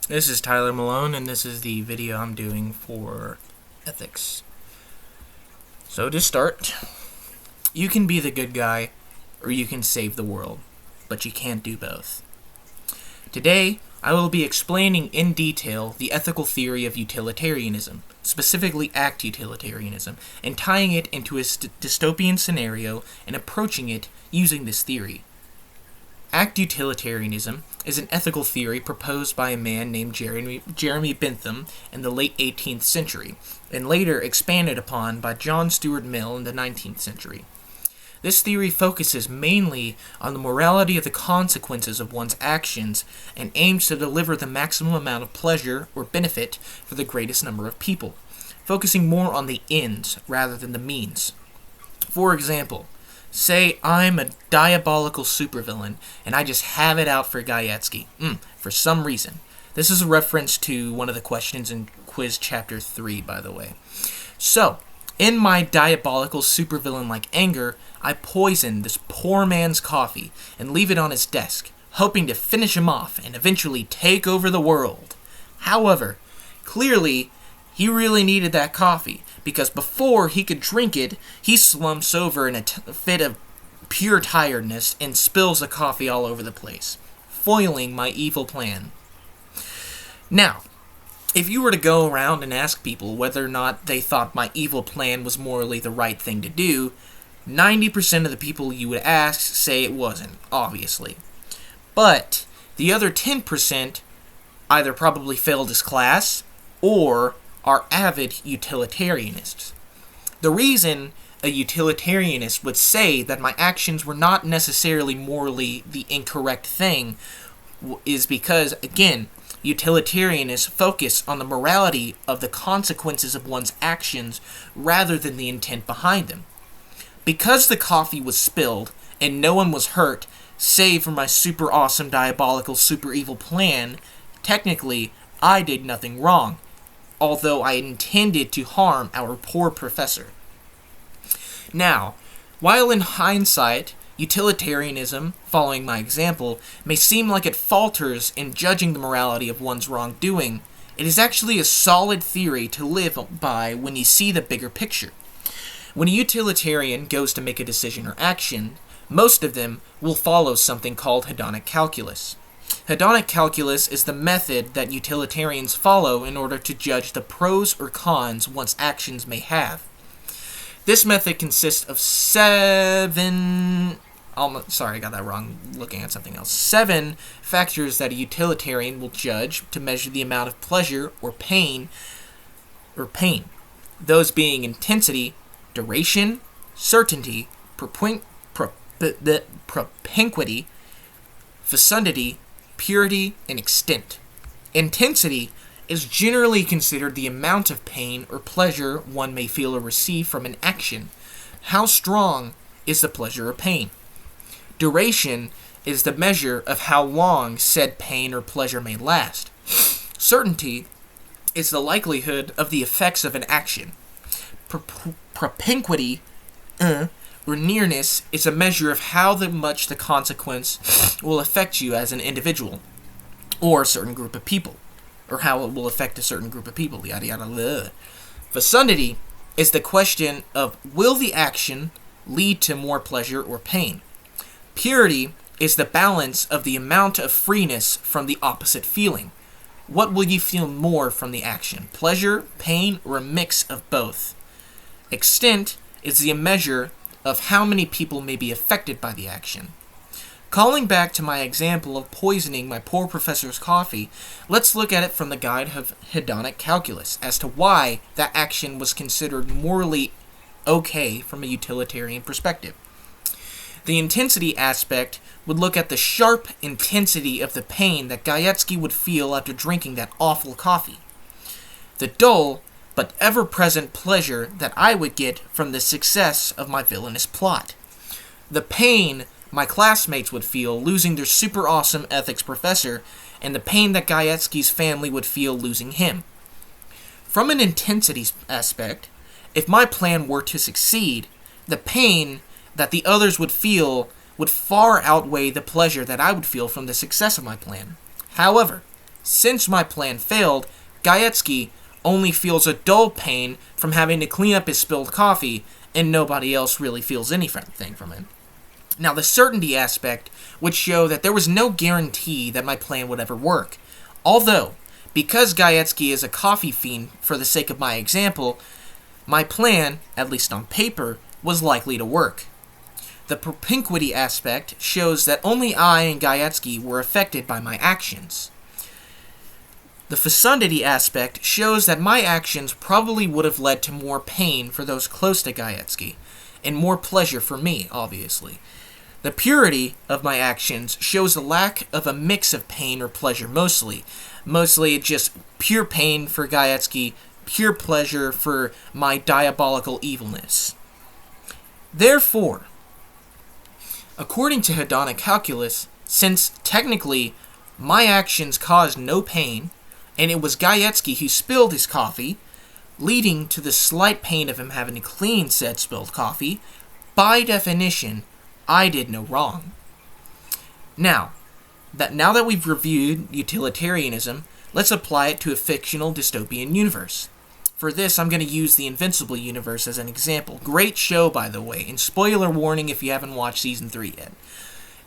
This is Tyler Malone, and this is the video I'm doing for ethics. So to start, you can be the good guy, or you can save the world, but you can't do both. Today, I will be explaining in detail the ethical theory of utilitarianism, specifically act utilitarianism, and tying it into a dystopian scenario and approaching it using this theory. Act utilitarianism is an ethical theory proposed by a man named Jeremy Bentham in the late 18th century, and later expanded upon by John Stuart Mill in the 19th century. This theory focuses mainly on the morality of the consequences of one's actions and aims to deliver the maximum amount of pleasure or benefit for the greatest number of people, focusing more on the ends rather than the means. For example, say I'm a diabolical supervillain, and I just have it out for Gaietsky, for some reason. This is a reference to one of the questions in quiz chapter 3, by the way. So, in my diabolical supervillain-like anger, I poison this poor man's coffee and leave it on his desk, hoping to finish him off and eventually take over the world. However, clearly, he really needed that coffee, because before he could drink it, he slumps over in a fit of pure tiredness and spills the coffee all over the place, foiling my evil plan. Now, if you were to go around and ask people whether or not they thought my evil plan was morally the right thing to do, 90% of the people you would ask say it wasn't, obviously. But the other 10% either probably failed his class or are avid utilitarianists. The reason a utilitarianist would say that my actions were not necessarily morally the incorrect thing is because, again, utilitarianists focus on the morality of the consequences of one's actions rather than the intent behind them. Because the coffee was spilled and no one was hurt, save for my super awesome, diabolical, super evil plan, technically, I did nothing wrong, although I intended to harm our poor professor. Now, while in hindsight, utilitarianism, following my example, may seem like it falters in judging the morality of one's wrongdoing, it is actually a solid theory to live by when you see the bigger picture. When a utilitarian goes to make a decision or action, most of them will follow something called hedonic calculus. Hedonic calculus is the method that utilitarians follow in order to judge the pros or cons one's actions may have. This method consists of seven factors that a utilitarian will judge to measure the amount of pleasure or pain. Those being intensity, duration, certainty, propinquity, fecundity, purity, and extent. Intensity is generally considered the amount of pain or pleasure one may feel or receive from an action. How strong is the pleasure or pain? Duration is the measure of how long said pain or pleasure may last. Certainty is the likelihood of the effects of an action. Propinquity, or nearness, is a measure of how much the consequence will affect you as an individual, or a certain group of people, or how it will affect a certain group of people, yada yada yada. Fecundity is the question of will the action lead to more pleasure or pain. Purity is the balance of the amount of freeness from the opposite feeling. What will you feel more from the action? Pleasure, pain, or a mix of both? Extent is the measure of how many people may be affected by the action. Calling back to my example of poisoning my poor professor's coffee, let's look at it from the guide of hedonic calculus as to why that action was considered morally okay from a utilitarian perspective. The intensity aspect would look at the sharp intensity of the pain that Gaietsky would feel after drinking that awful coffee. The dull but ever-present pleasure that I would get from the success of my villainous plot. The pain my classmates would feel losing their super awesome ethics professor, and the pain that Gaietsky's family would feel losing him. From an intensity aspect, if my plan were to succeed, the pain that the others would feel would far outweigh the pleasure that I would feel from the success of my plan. However, Since my plan failed, Gaietsky only feels a dull pain from having to clean up his spilled coffee, and nobody else really feels anything from it. Now, the certainty aspect would show that there was no guarantee that my plan would ever work. Although, because Gaietsky is a coffee fiend for the sake of my example, my plan, at least on paper, was likely to work. The propinquity aspect shows that only I and Gaietsky were affected by my actions. The fecundity aspect shows that my actions probably would have led to more pain for those close to Gaietsky, and more pleasure for me, obviously. The purity of my actions shows a lack of a mix of pain or pleasure mostly. Mostly just pure pain for Gaietsky, pure pleasure for my diabolical evilness. Therefore, according to hedonic calculus, since technically my actions caused no pain, and it was Gaietsky who spilled his coffee, leading to the slight pain of him having to clean said spilled coffee, by definition, I did no wrong. Now that we've reviewed utilitarianism, let's apply it to a fictional dystopian universe. For this, I'm going to use the Invincible universe as an example. Great show, by the way, and spoiler warning if you haven't watched Season 3 yet.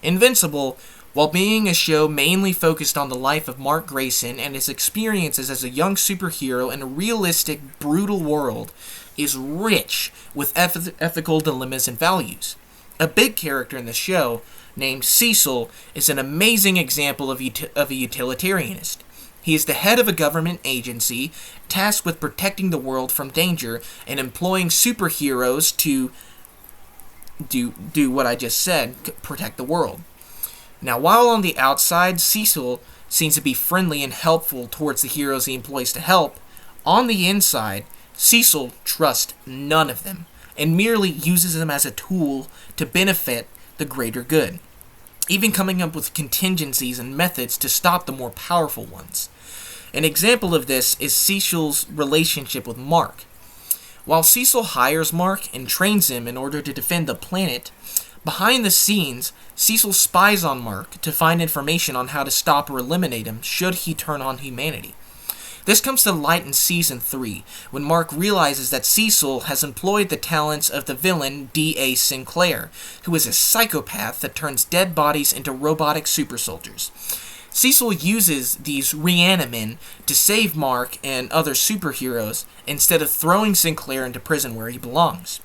Invincible, while being a show mainly focused on the life of Mark Grayson and his experiences as a young superhero in a realistic, brutal world, is rich with ethical dilemmas and values. A big character in the show, named Cecil, is an amazing example of a utilitarianist. He is the head of a government agency tasked with protecting the world from danger and employing superheroes to do what I just said, protect the world. Now, while on the outside, Cecil seems to be friendly and helpful towards the heroes he employs to help, on the inside, Cecil trusts none of them and merely uses them as a tool to benefit the greater good, even coming up with contingencies and methods to stop the more powerful ones. An example of this is Cecil's relationship with Mark. While Cecil hires Mark and trains him in order to defend the planet, behind the scenes, Cecil spies on Mark to find information on how to stop or eliminate him should he turn on humanity. This comes to light in Season 3, when Mark realizes that Cecil has employed the talents of the villain D.A. Sinclair, who is a psychopath that turns dead bodies into robotic super soldiers. Cecil uses these reanimen to save Mark and other superheroes, instead of throwing Sinclair into prison where he belongs.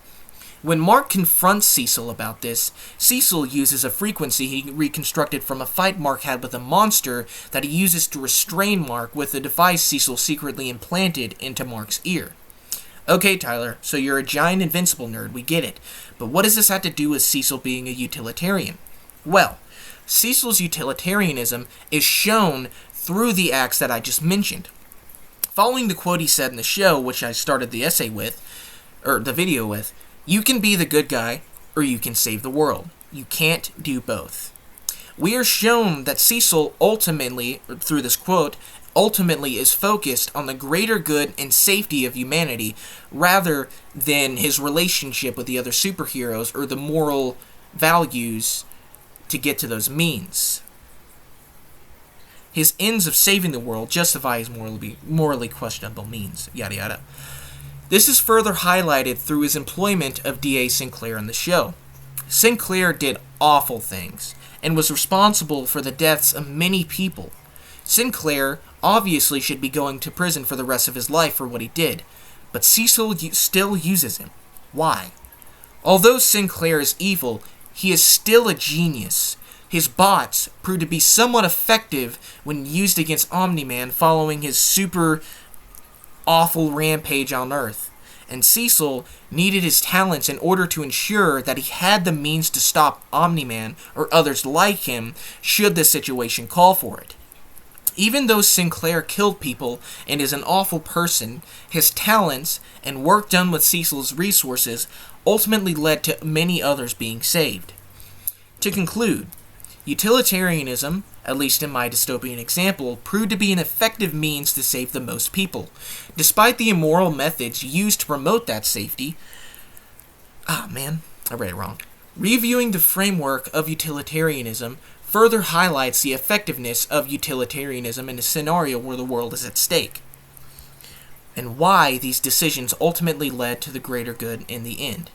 When Mark confronts Cecil about this, Cecil uses a frequency he reconstructed from a fight Mark had with a monster that he uses to restrain Mark with a device Cecil secretly implanted into Mark's ear. Okay, Tyler, so you're a giant Invincible nerd, we get it. But what does this have to do with Cecil being a utilitarian? Well, Cecil's utilitarianism is shown through the acts that I just mentioned. Following the quote he said in the show, which I started the essay with, or the video with, you can be the good guy, or you can save the world. You can't do both. We are shown that Cecil ultimately, through this quote, ultimately is focused on the greater good and safety of humanity, rather than his relationship with the other superheroes or the moral values to get to those means. His ends of saving the world justify his morally questionable means, yada yada. This is further highlighted through his employment of D.A. Sinclair in the show. Sinclair did awful things, and was responsible for the deaths of many people. Sinclair obviously should be going to prison for the rest of his life for what he did, but Cecil still uses him. Why? Although Sinclair is evil, he is still a genius. His bots proved to be somewhat effective when used against Omni-Man following his super awful rampage on Earth, and Cecil needed his talents in order to ensure that he had the means to stop Omni-Man or others like him should the situation call for it. Even though Sinclair killed people and is an awful person, his talents and work done with Cecil's resources ultimately led to many others being saved. To conclude, utilitarianism, at least in my dystopian example, proved to be an effective means to save the most people. Despite the immoral methods used to promote that safety, I read it wrong. Reviewing the framework of utilitarianism further highlights the effectiveness of utilitarianism in a scenario where the world is at stake, and why these decisions ultimately led to the greater good in the end.